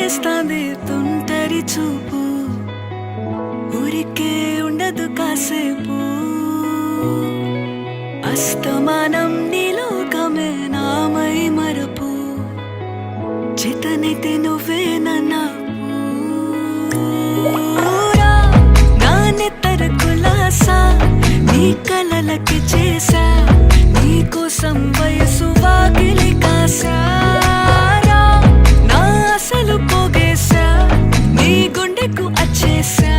చేస్తాంది తుంటరి చూపు ఊరికే ఉండదు కాసేపు అస్తమానం నీలోకమే నామై మరపు చేతనైతే నువ్వే నాన్నెత్తర కులాసా నీ కలలకి చేసా నీ కోసం వయసు వాకిలి కాసా నా అసలు పోగేసా నీ గుండెకు అచ్చేసా